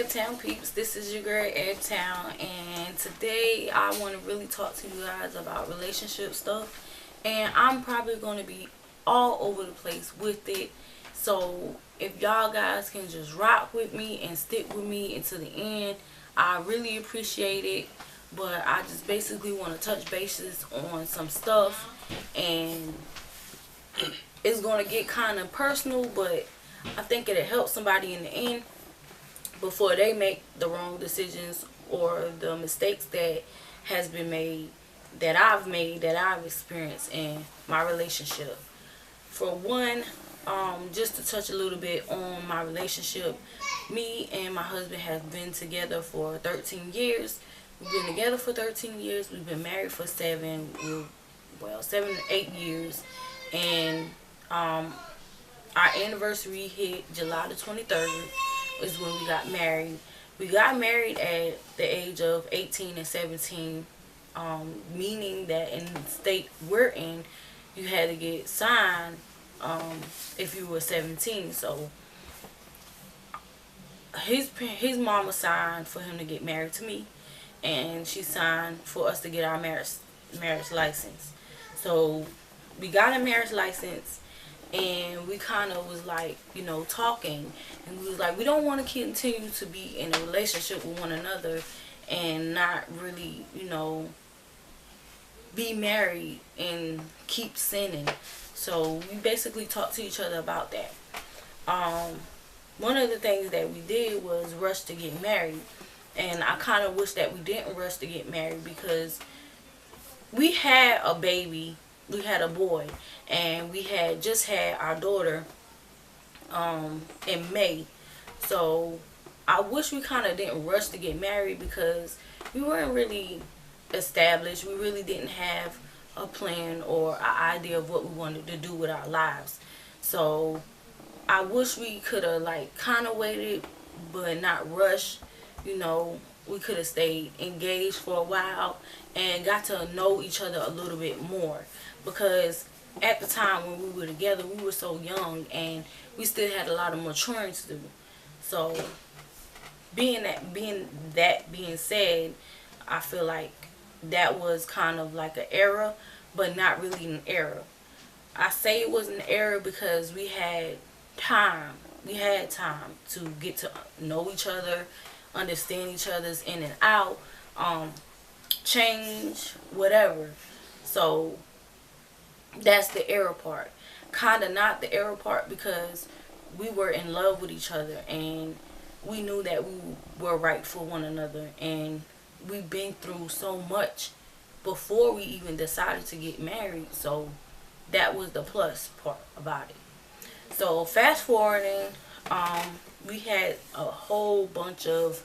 Ebtown peeps? This is your girl Ebtown, and today I want to really talk to you guys about relationship stuff. And I'm probably going to be all over the place with it. So if y'all guys can just rock with me and stick with me until the end, I really appreciate it. But I just basically want to touch bases on some stuff, and it's going to get kind of personal, but I think it'll help somebody in the end before they make the wrong decisions or the mistakes that has been made, that I've experienced in my relationship. For one, just to touch a little bit on my relationship, me and my husband have been together for 13 years. We've been together for 13 years. We've been married for 7 to 8 years. And our anniversary hit July the 23rd is when we got married. We got married at the age of 18 and 17, meaning that in the state we're in, you had to get signed if you were 17. So his mama signed for him to get married to me, and she signed for us to get our marriage license. So we got a marriage license, and we kind of was like, talking, and we was like, we don't want to continue to be in a relationship with one another and not really, be married and keep sinning. So we basically talked to each other about that. One of the things that we did was rush to get married, and I kind of wish that we didn't rush to get married, because we had a baby. We had a boy, and we had just had our daughter in May. So I wish we kind of didn't rush to get married, because we weren't really established. We really didn't have a plan or an idea of what we wanted to do with our lives. So I wish we could have kind of waited, but not rush. We could have stayed engaged for a while and got to know each other a little bit more, because at the time when we were together, we were so young and we still had a lot of maturing to do. So being said, I feel like that was kind of like an error, but not really an error. I say it was an error because we had time. We had time to get to know each other, understand each other's in and out, change, whatever. So that's the error part. Kind of not the error part, because we were in love with each other and we knew that we were right for one another, and we've been through so much before we even decided to get married. So that was the plus part about it. So fast forwarding, we had a whole bunch of,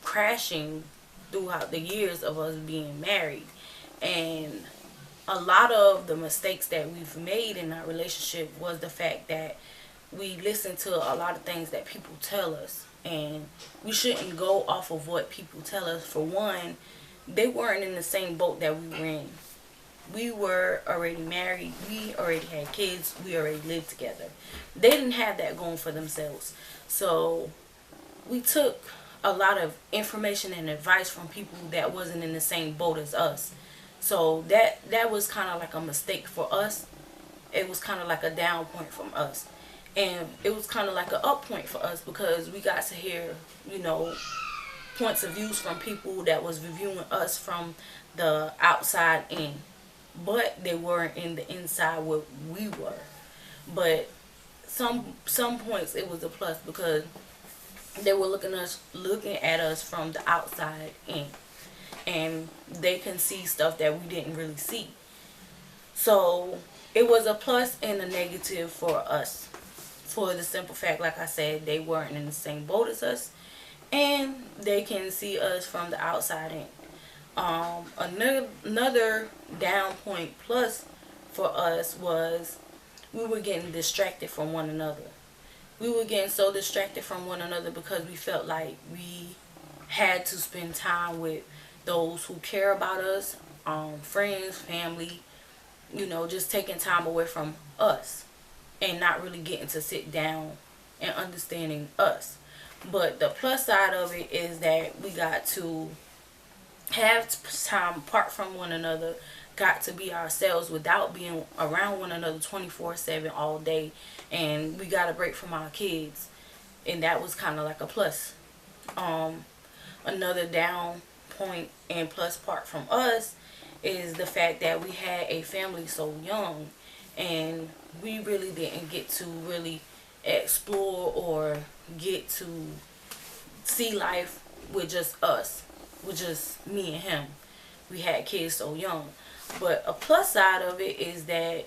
crashing throughout the years of us being married. And a lot of the mistakes that we've made in our relationship was the fact that we listen to a lot of things that people tell us, and we shouldn't go off of what people tell us. For one, they weren't in the same boat that we were in. We were already married, we already had kids, we already lived together. They didn't have that going for themselves. So we took a lot of information and advice from people that wasn't in the same boat as us. So that was kind of like a mistake for us. It was kind of like a down point from us. And it was kind of like an up point for us, because we got to hear, points of views from people that was reviewing us from the outside in. But they weren't in the inside where we were. But some points it was a plus, because they were looking at us from the outside in, and they can see stuff that we didn't really see. So it was a plus and a negative for us, for the simple fact, like I said, they weren't in the same boat as us, and they can see us from the outside in. Another down point plus for us was we were getting distracted from one another. We were getting so distracted from one another because we felt like we had to spend time with those who care about us, friends, family, just taking time away from us and not really getting to sit down and understanding us. But the plus side of it is that we got to have time apart from one another, got to be ourselves without being around one another 24/7 all day, and we got a break from our kids, and that was kind of like a plus. Another down point and plus part from us is the fact that we had a family so young, and we really didn't get to really explore or get to see life with just us, with just me and him. We had kids so young. But a plus side of it is that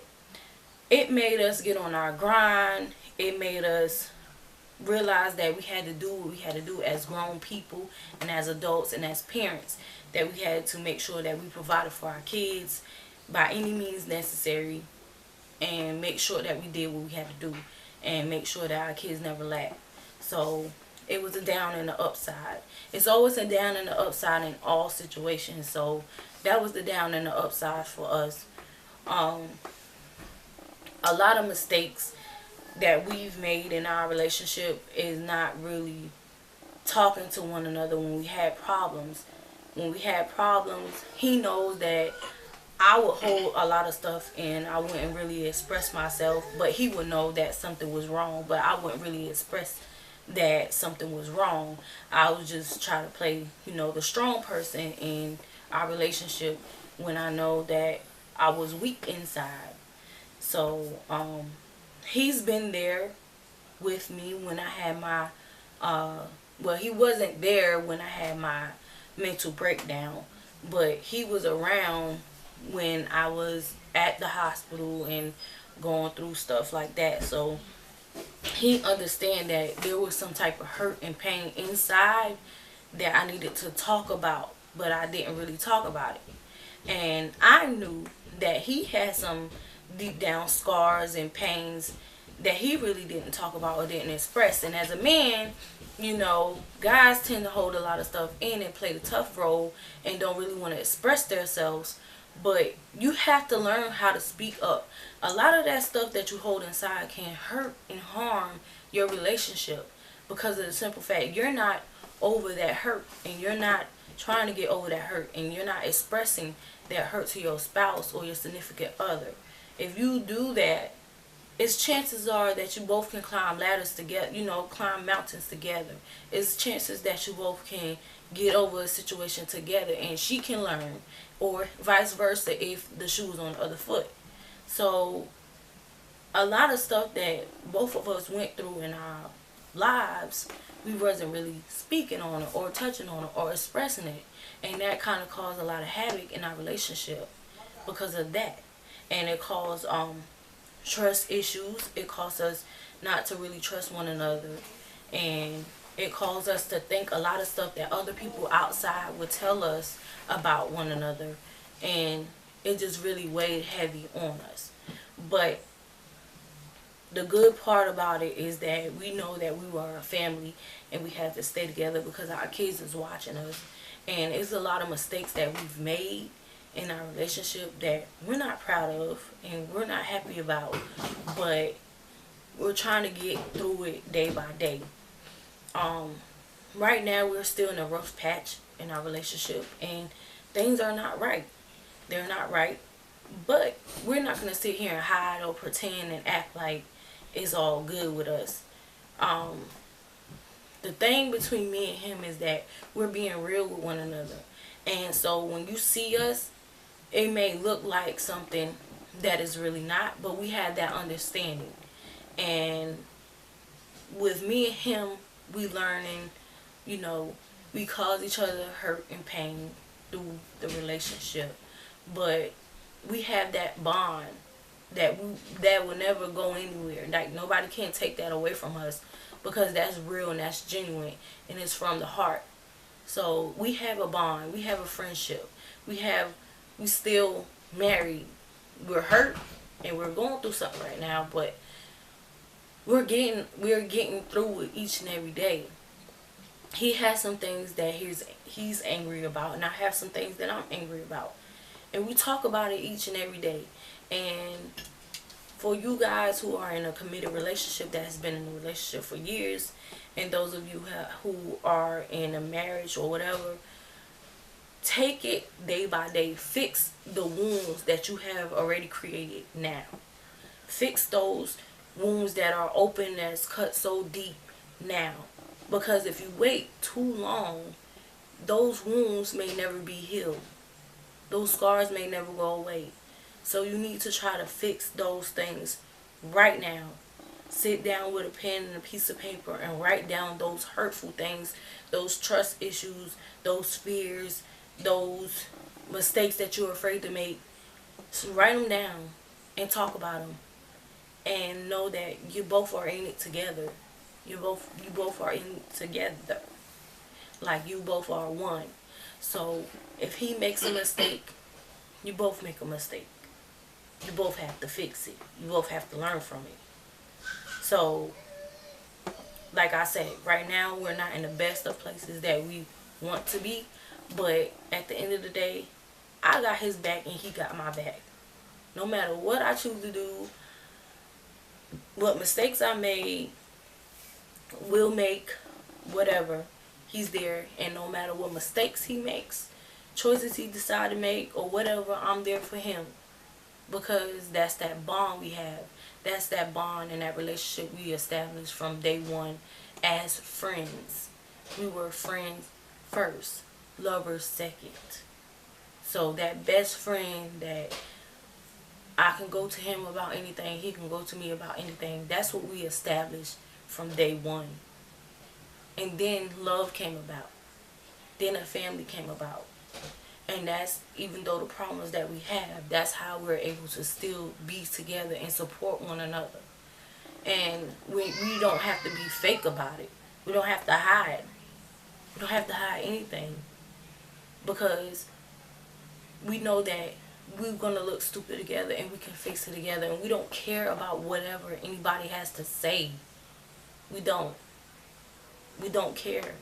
it made us get on our grind. It made us realize that we had to do what we had to do as grown people and as adults and as parents. That we had to make sure that we provided for our kids by any means necessary, and make sure that we did what we had to do, and make sure that our kids never lacked. So it was a down and the upside. It's always a down and the upside in all situations. So that was the down and the upside for us. A lot of mistakes that we've made in our relationship is not really talking to one another when we had problems. When we had problems, he knows that I would hold a lot of stuff in. I wouldn't really express myself, but he would know that something was wrong, but I wouldn't really express that something was wrong. I would just try to play, the strong person in our relationship when I know that I was weak inside. So, he's been there with me when I had my, well, he wasn't there when I had my mental breakdown, but he was around when I was at the hospital and going through stuff like that. So he understand that there was some type of hurt and pain inside that I needed to talk about, but I didn't really talk about it. And I knew that he had some deep down scars and pains that he really didn't talk about or didn't express. And as a man, guys tend to hold a lot of stuff in and play the tough role and don't really want to express themselves. But you have to learn how to speak up. A lot of that stuff that you hold inside can hurt and harm your relationship because of the simple fact you're not over that hurt, and you're not trying to get over that hurt, and you're not expressing that hurt to your spouse or your significant other. If you do that, it's chances are that you both can climb ladders together, climb mountains together. It's chances that you both can get over a situation together, and she can learn, or vice versa if the shoe's on the other foot. So a lot of stuff that both of us went through in our lives, we wasn't really speaking on it or touching on it or expressing it, and that kind of caused a lot of havoc in our relationship because of that. And it caused trust issues. It caused us not to really trust one another, and it caused us to think a lot of stuff that other people outside would tell us about one another, and it just really weighed heavy on us. But the good part about it is that we know that we were a family and we have to stay together because our kids is watching us, and it's a lot of mistakes that we've made in our relationship that we're not proud of and we're not happy about, but we're trying to get through it day by day. Right now we're still in a rough patch in our relationship, and things are not right. They're not right, but we're not going to sit here and hide or pretend and act like it's all good with us. The thing between me and him is that we're being real with one another, and so when you see us, it may look like something that is really not, but we have that understanding. And with me and him, we learning, we cause each other hurt and pain through the relationship, but we have that bond that will never go anywhere. Like, nobody can take that away from us because that's real and that's genuine and it's from the heart. So we have a bond, we have a friendship, we still married. We're hurt and we're going through something right now, but we're getting through it each and every day. He has some things that he's angry about, and I have some things that I'm angry about, and we talk about it each and every day. And For you guys who are in a committed relationship that has been in a relationship for years, and those of you who are in a marriage or whatever, take it day by day. Fix the wounds that you have already created now. Fix those wounds that are open, that's cut so deep now. Because if you wait too long, those wounds may never be healed. Those scars may never go away. So you need to try to fix those things right now. Sit down with a pen and a piece of paper and write down those hurtful things, those trust issues, those fears, those mistakes that you're afraid to make. So write them down and talk about them. And know that you both are in it together. You both are in it together. Like you both are one. So if he makes a mistake, you both make a mistake. You both have to fix it. You both have to learn from it. So, like I said, right now we're not in the best of places that we want to be. But at the end of the day, I got his back and he got my back. No matter what I choose to do, what mistakes I made, will make, whatever, he's there. And no matter what mistakes he makes, choices he decides to make, or whatever, I'm there for him. Because that's that bond we have. That's that bond and that relationship we established from day one as friends. We were friends first, lovers second. So that best friend that I can go to him about anything, he can go to me about anything. That's what we established from day one. And then love came about. Then a family came about. And that's, even though the problems that we have, that's how we're able to still be together and support one another. And we don't have to be fake about it. We don't have to hide. We don't have to hide anything. Because we know that we're going to look stupid together and we can fix it together. And we don't care about whatever anybody has to say. We don't. We don't care.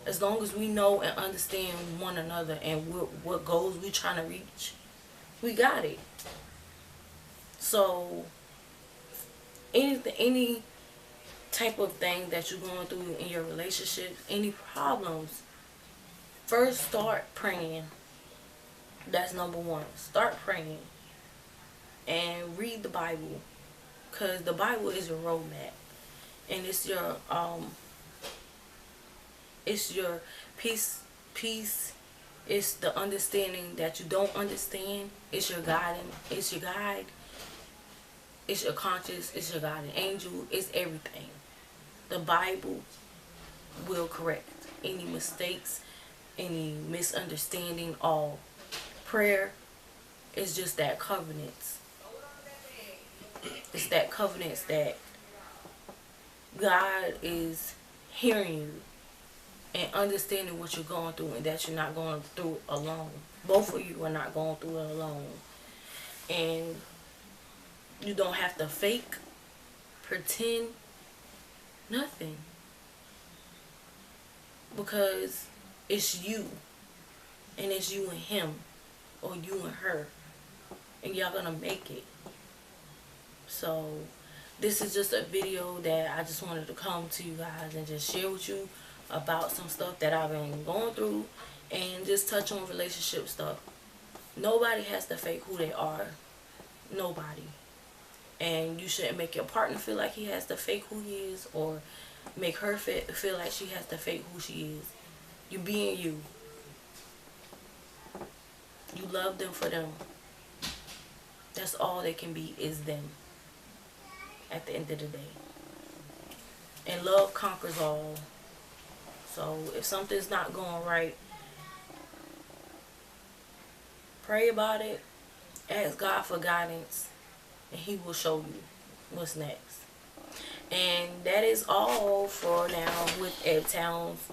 As long as we know and understand one another and what goals we're trying to reach, we got it. So, any type of thing that you're going through in your relationship, any problems, first start praying. That's number one. Start praying. And read the Bible. Because the Bible is your roadmap. And it's your peace. It's the understanding that you don't understand. It's your guidance. It's your guide. It's your conscience. It's your guiding angel. It's everything. The Bible will correct any mistakes, any misunderstanding, all. Prayer is just that covenant. It's that covenant that God is hearing you and understanding what you're going through, and that you're not going through alone. Both of you are not going through it alone. And you don't have to fake, pretend, nothing. Because it's you. And it's you and him. Or you and her. And y'all gonna make it. So, this is just a video that I just wanted to come to you guys and just share with you about some stuff that I've been going through, and just touch on relationship stuff. Nobody has to fake who they are. Nobody. And you shouldn't make your partner feel like he has to fake who he is, or make her feel like she has to fake who she is. You being you. You love them for them. That's all they can be, is them. At the end of the day. And love conquers all. So if something's not going right, pray about it. Ask God for guidance. And he will show you what's next. And that is all for now with Ebtown's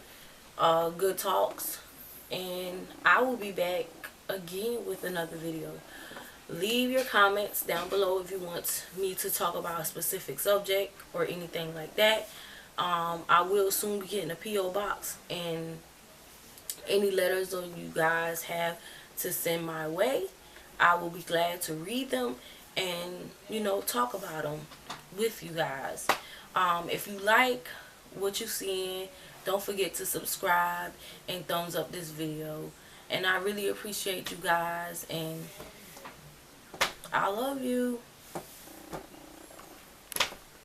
Good Talks. And I will be back again with another video. Leave your comments down below if you want me to talk about a specific subject or anything like that. I will soon be getting a P.O. box, and any letters that you guys have to send my way, I will be glad to read them and, you know, talk about them with you guys. If you like what you seeing, don't forget to subscribe and thumbs up this video. And I really appreciate you guys, and I love you.